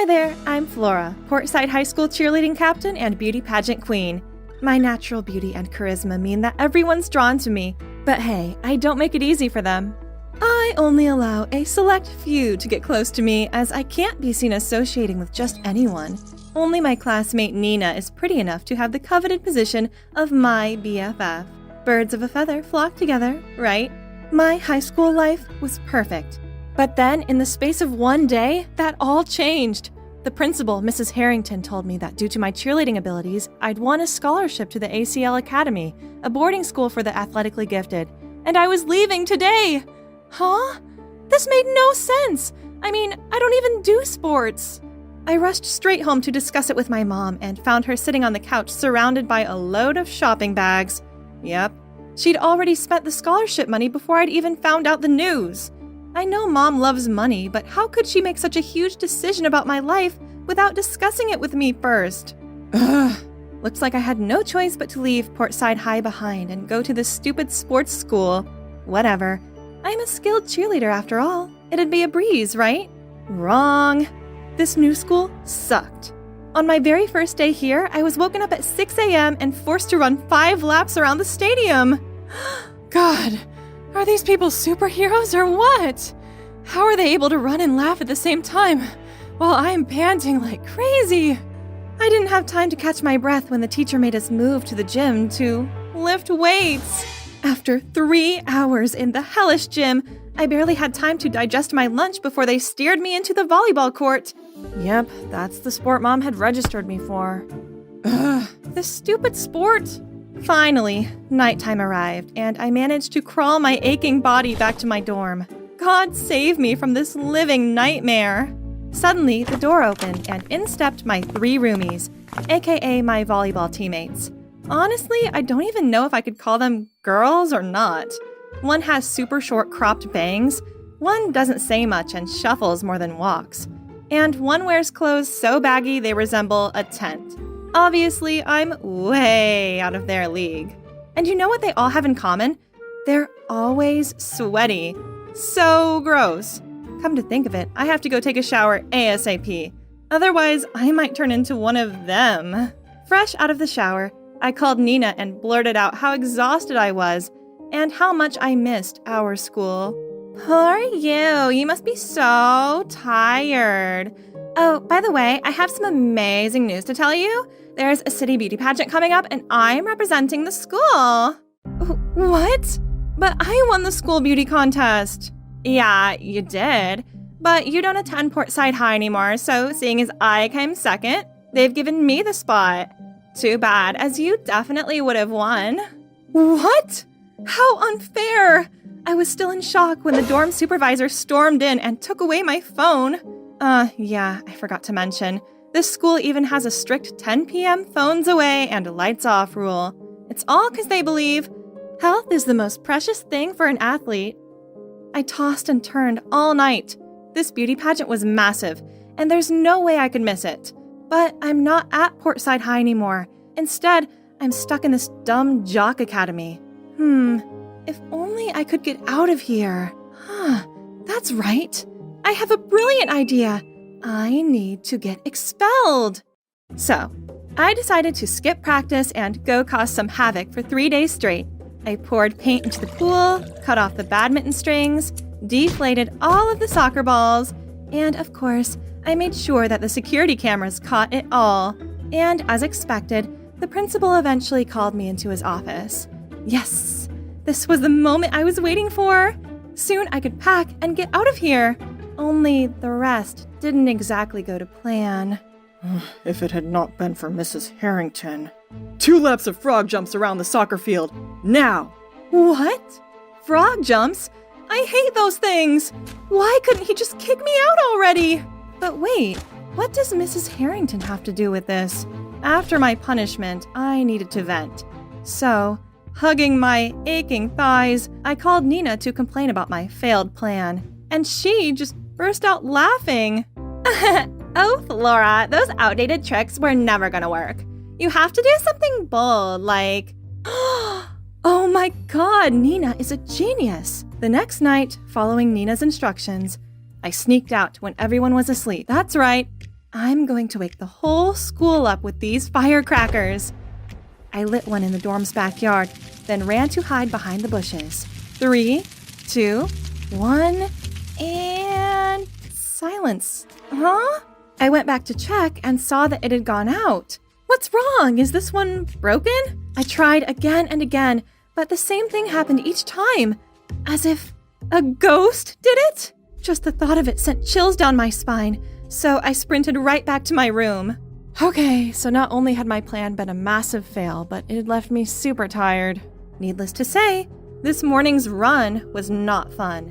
Hi there, I'm Flora, Portside High School cheerleading captain and beauty pageant queen. My natural beauty and charisma mean that everyone's drawn to me, but hey, I don't make it easy for them. I only allow a select few to get close to me, as I can't be seen associating with just anyone. Only my classmate Nina is pretty enough to have the coveted position of my BFF. Birds of a feather flock together, right? My high school life was perfect. But then, in the space of one day, that all changed. The principal, Mrs. Harrington, told me that due to my cheerleading abilities, I'd won a scholarship to the ACL Academy, a boarding school for the athletically gifted, and I was leaving today! Huh? This made no sense! I mean, I don't even do sports! I rushed straight home to discuss it with my mom and found her sitting on the couch surrounded by a load of shopping bags. Yep, she'd already spent the scholarship money before I'd even found out the news. I know Mom loves money, but how could she make such a huge decision about my life without discussing it with me first? Ugh. Looks like I had no choice but to leave Portside High behind and go to this stupid sports school. Whatever. I'm a skilled cheerleader after all. It'd be a breeze, right? Wrong. This new school sucked. On my very first day here, I was woken up at 6 a.m. and forced to run 5 laps around the stadium. God. Are these people superheroes or what? How are they able to run and laugh at the same time while I'm panting like crazy? I didn't have time to catch my breath when the teacher made us move to the gym to lift weights. After 3 hours in the hellish gym, I barely had time to digest my lunch before they steered me into the volleyball court. Yep, that's the sport Mom had registered me for. Ugh, this stupid sport. Finally, nighttime arrived, and I managed to crawl my aching body back to my dorm. God save me from this living nightmare. Suddenly, the door opened, and in stepped my 3 roomies, aka my volleyball teammates. Honestly, I don't even know if I could call them girls or not. One has super short cropped bangs, one doesn't say much and shuffles more than walks, and one wears clothes so baggy they resemble a tent. Obviously, I'm way out of their league. And you know what they all have in common? They're always sweaty. So gross. Come to think of it, I have to go take a shower ASAP. Otherwise, I might turn into one of them. Fresh out of the shower, I called Nina and blurted out how exhausted I was and how much I missed our school. Poor you, you must be so tired. Oh, by the way, I have some amazing news to tell you. There's a city beauty pageant coming up and I'm representing the school. What? But I won the school beauty contest. Yeah, you did. But you don't attend Portside High anymore, so seeing as I came second, they've given me the spot. Too bad, as you definitely would have won. What? How unfair! I was still in shock when the dorm supervisor stormed in and took away my phone. Yeah, I forgot to mention. This school even has a strict 10 p.m. phones away and lights off rule. It's all because they believe health is the most precious thing for an athlete. I tossed and turned all night. This beauty pageant was massive, and there's no way I could miss it. But I'm not at Portside High anymore. Instead, I'm stuck in this dumb jock academy. If only I could get out of here. That's right. I have a brilliant idea. I need to get expelled. So, I decided to skip practice and go cause some havoc for 3 days straight. I poured paint into the pool, cut off the badminton strings, deflated all of the soccer balls, and of course, I made sure that the security cameras caught it all. And as expected, the principal eventually called me into his office. Yes, this was the moment I was waiting for. Soon I could pack and get out of here. Only the rest didn't exactly go to plan. If it had not been for Mrs. Harrington. 2 laps of frog jumps around the soccer field, now! What? Frog jumps? I hate those things! Why couldn't he just kick me out already? But wait, what does Mrs. Harrington have to do with this? After my punishment, I needed to vent. So, hugging my aching thighs, I called Nina to complain about my failed plan. And she just burst out laughing. Oh, Flora, those outdated tricks were never gonna work. You have to do something bold, like... Oh my god, Nina is a genius! The next night, following Nina's instructions, I sneaked out when everyone was asleep. That's right, I'm going to wake the whole school up with these firecrackers. I lit one in the dorm's backyard, then ran to hide behind the bushes. 3, 2, 1, and silence. Huh? I went back to check and saw that it had gone out. What's wrong? Is this one broken? I tried again and again, but the same thing happened each time. As if a ghost did it? Just the thought of it sent chills down my spine, so I sprinted right back to my room. Okay, so not only had my plan been a massive fail, but it had left me super tired. Needless to say, this morning's run was not fun.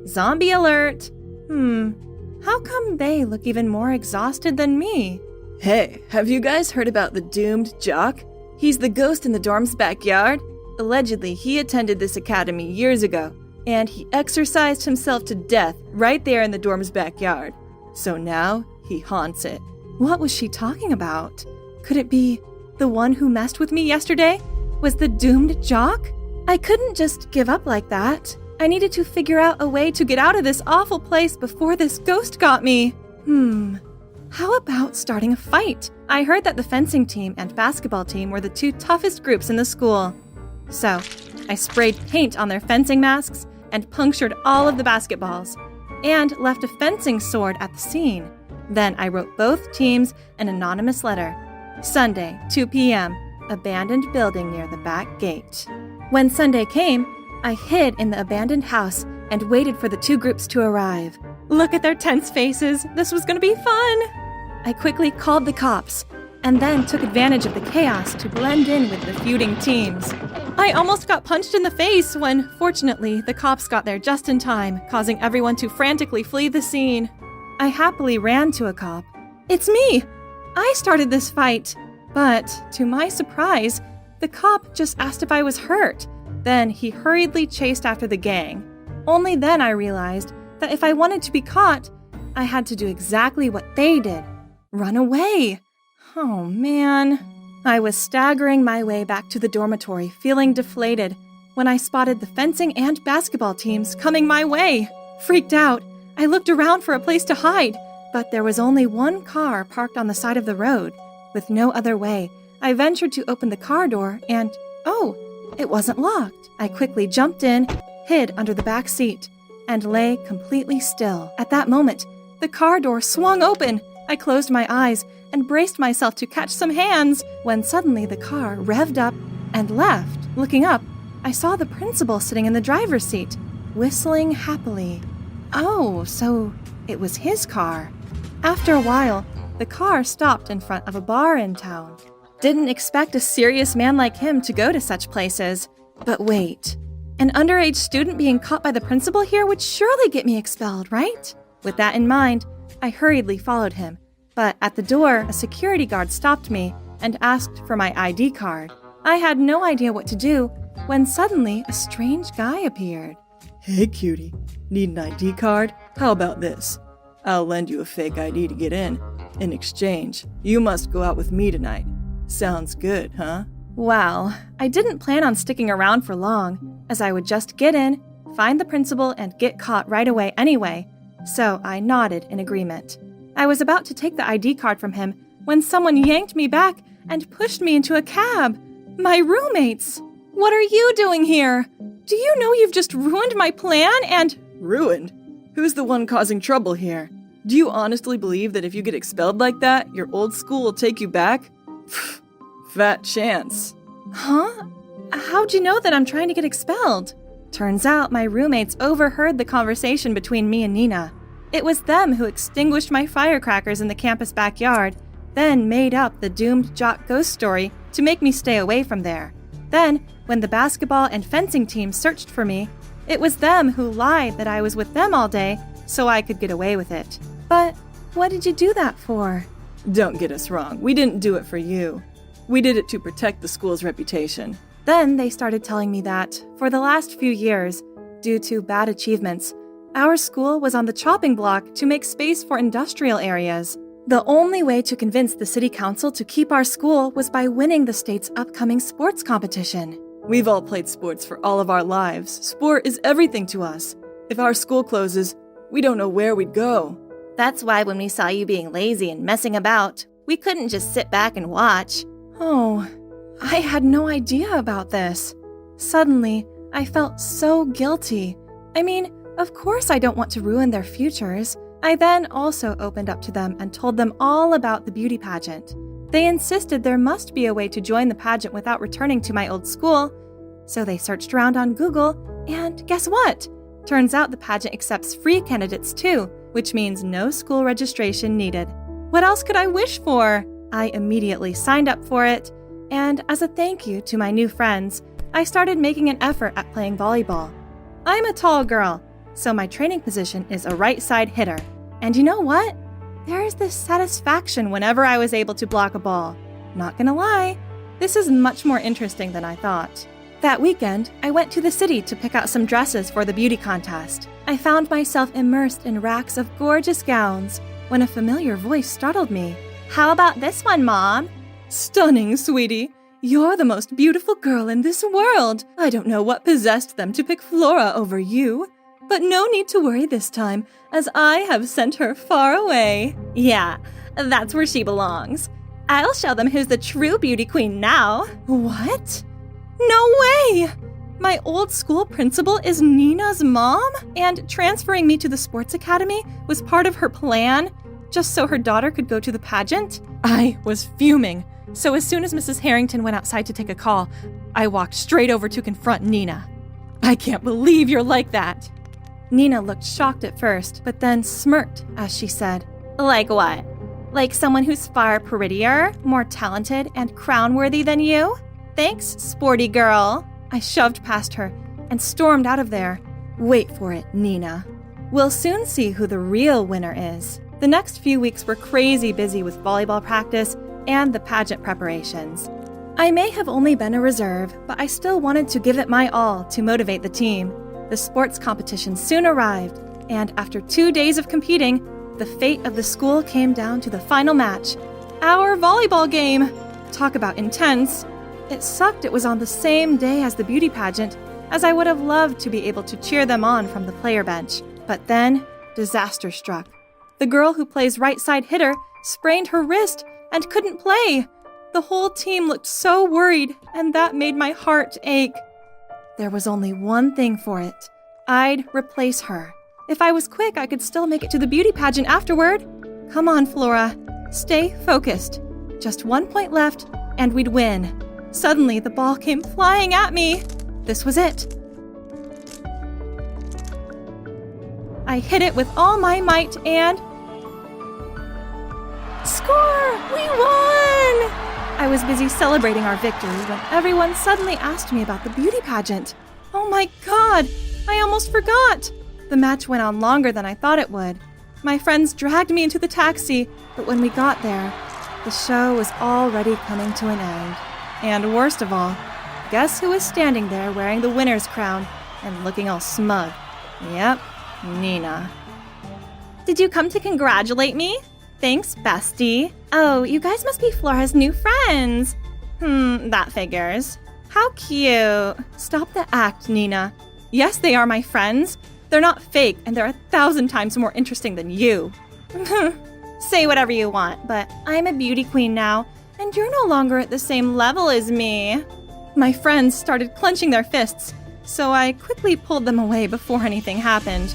Zombie alert! How come they look even more exhausted than me? Hey, have you guys heard about the doomed jock? He's the ghost in the dorm's backyard. Allegedly, he attended this academy years ago, and he exercised himself to death right there in the dorm's backyard. So now, he haunts it. What was she talking about? Could it be the one who messed with me yesterday? Was the doomed jock? I couldn't just give up like that. I needed to figure out a way to get out of this awful place before this ghost got me. How about starting a fight? I heard that the fencing team and basketball team were the 2 toughest groups in the school. So, I sprayed paint on their fencing masks and punctured all of the basketballs, and left a fencing sword at the scene. Then I wrote both teams an anonymous letter. Sunday, 2 p.m., abandoned building near the back gate. When Sunday came, I hid in the abandoned house and waited for the 2 groups to arrive. Look at their tense faces. This was going to be fun. I quickly called the cops and then took advantage of the chaos to blend in with the feuding teams. I almost got punched in the face when, fortunately, the cops got there just in time, causing everyone to frantically flee the scene. I happily ran to a cop. It's me! I started this fight. But, to my surprise, the cop just asked if I was hurt. Then he hurriedly chased after the gang. Only then I realized that if I wanted to be caught, I had to do exactly what they did. Run away. Oh, man. I was staggering my way back to the dormitory, feeling deflated, when I spotted the fencing and basketball teams coming my way. Freaked out, I looked around for a place to hide, but there was only one car parked on the side of the road. With no other way, I ventured to open the car door and, it wasn't locked. I quickly jumped in, hid under the back seat, and lay completely still. At that moment, the car door swung open. I closed my eyes and braced myself to catch some hands when suddenly the car revved up and left. Looking up, I saw the principal sitting in the driver's seat, whistling happily. Oh, so it was his car. After a while, the car stopped in front of a bar in town. Didn't expect a serious man like him to go to such places. But wait, an underage student being caught by the principal here would surely get me expelled, right? With that in mind, I hurriedly followed him. But at the door, a security guard stopped me and asked for my ID card. I had no idea what to do when suddenly a strange guy appeared. Hey, cutie. Need an ID card? How about this? I'll lend you a fake ID to get in. In exchange, you must go out with me tonight. Sounds good, huh? Well, I didn't plan on sticking around for long, as I would just get in, find the principal, and get caught right away anyway. So I nodded in agreement. I was about to take the ID card from him when someone yanked me back and pushed me into a cab. My roommates! What are you doing here? Do you know you've just ruined my plan and— Ruined? Who's the one causing trouble here? Do you honestly believe that if you get expelled like that, your old school will take you back? Fat chance. Huh? How'd you know that I'm trying to get expelled? Turns out my roommates overheard the conversation between me and Nina. It was them who extinguished my firecrackers in the campus backyard, then made up the doomed jock ghost story to make me stay away from there. Then, when the basketball and fencing teams searched for me, it was them who lied that I was with them all day so I could get away with it. But what did you do that for? Don't get us wrong, we didn't do it for you. We did it to protect the school's reputation. Then they started telling me that, for the last few years, due to bad achievements, our school was on the chopping block to make space for industrial areas. The only way to convince the city council to keep our school was by winning the state's upcoming sports competition. We've all played sports for all of our lives. Sport is everything to us. If our school closes, we don't know where we'd go. That's why when we saw you being lazy and messing about, we couldn't just sit back and watch. Oh, I had no idea about this. Suddenly, I felt so guilty. I mean, of course I don't want to ruin their futures. I then also opened up to them and told them all about the beauty pageant. They insisted there must be a way to join the pageant without returning to my old school. So they searched around on Google, and guess what? Turns out the pageant accepts free candidates too, which means no school registration needed. What else could I wish for? I immediately signed up for it, and as a thank you to my new friends, I started making an effort at playing volleyball. I'm a tall girl, so my training position is a right side hitter. And you know what? There is this satisfaction whenever I was able to block a ball. Not gonna lie, this is much more interesting than I thought. That weekend, I went to the city to pick out some dresses for the beauty contest. I found myself immersed in racks of gorgeous gowns when a familiar voice startled me. How about this one, Mom? Stunning, sweetie. You're the most beautiful girl in this world. I don't know what possessed them to pick Flora over you. But no need to worry this time, as I have sent her far away. Yeah, that's where she belongs. I'll show them who's the true beauty queen now. What? No way! My old school principal is Nina's mom? And transferring me to the sports academy was part of her plan, just so her daughter could go to the pageant? I was fuming. So as soon as Mrs. Harrington went outside to take a call, I walked straight over to confront Nina. I can't believe you're like that. Nina looked shocked at first, but then smirked as she said, Like what? Like someone who's far prettier, more talented, and crown-worthy than you? Thanks, sporty girl. I shoved past her and stormed out of there. Wait for it, Nina. We'll soon see who the real winner is. The next few weeks were crazy busy with volleyball practice and the pageant preparations. I may have only been a reserve, but I still wanted to give it my all to motivate the team. The sports competition soon arrived, and after 2 days of competing, the fate of the school came down to the final match, our volleyball game. Talk about intense. It sucked it was on the same day as the beauty pageant, as I would have loved to be able to cheer them on from the player bench. But then, disaster struck. The girl who plays right side hitter sprained her wrist and couldn't play. The whole team looked so worried, and that made my heart ache. There was only one thing for it. I'd replace her. If I was quick, I could still make it to the beauty pageant afterward. Come on, Flora. Stay focused. Just 1 point left, and we'd win. Suddenly, the ball came flying at me. This was it. I hit it with all my might and... Score! We won! I was busy celebrating our victory when everyone suddenly asked me about the beauty pageant. Oh my God! I almost forgot! The match went on longer than I thought it would. My friends dragged me into the taxi, but when we got there, the show was already coming to an end. And worst of all, guess who was standing there wearing the winner's crown and looking all smug? Yep, Nina. Did you come to congratulate me? Thanks, bestie. Oh, you guys must be Flora's new friends. That figures. How cute. Stop the act, Nina. Yes, they are my friends. They're not fake, and they're 1,000 times more interesting than you. Say whatever you want, but I'm a beauty queen now, and you're no longer at the same level as me. My friends started clenching their fists, so I quickly pulled them away before anything happened.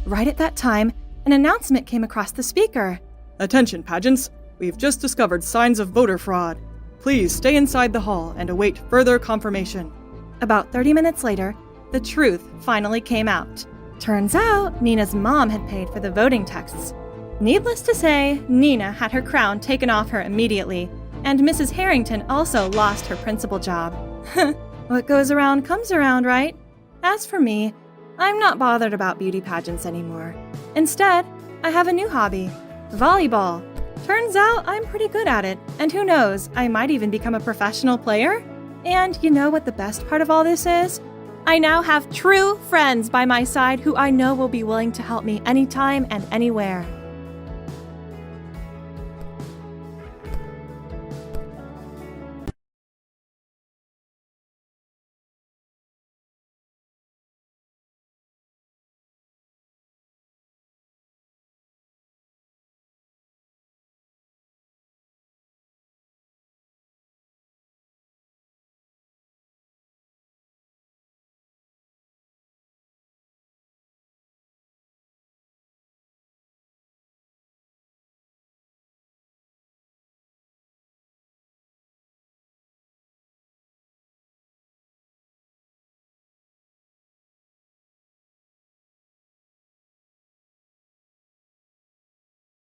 Right at that time, an announcement came across the speaker. Attention, pageants. We've just discovered signs of voter fraud. Please stay inside the hall and await further confirmation. About 30 minutes later, the truth finally came out. Turns out, Nina's mom had paid for the voting texts. Needless to say, Nina had her crown taken off her immediately, and Mrs. Harrington also lost her principal job. What goes around comes around, right? As for me, I'm not bothered about beauty pageants anymore. Instead, I have a new hobby, volleyball. Turns out I'm pretty good at it, and who knows, I might even become a professional player? And you know what the best part of all this is? I now have true friends by my side who I know will be willing to help me anytime and anywhere.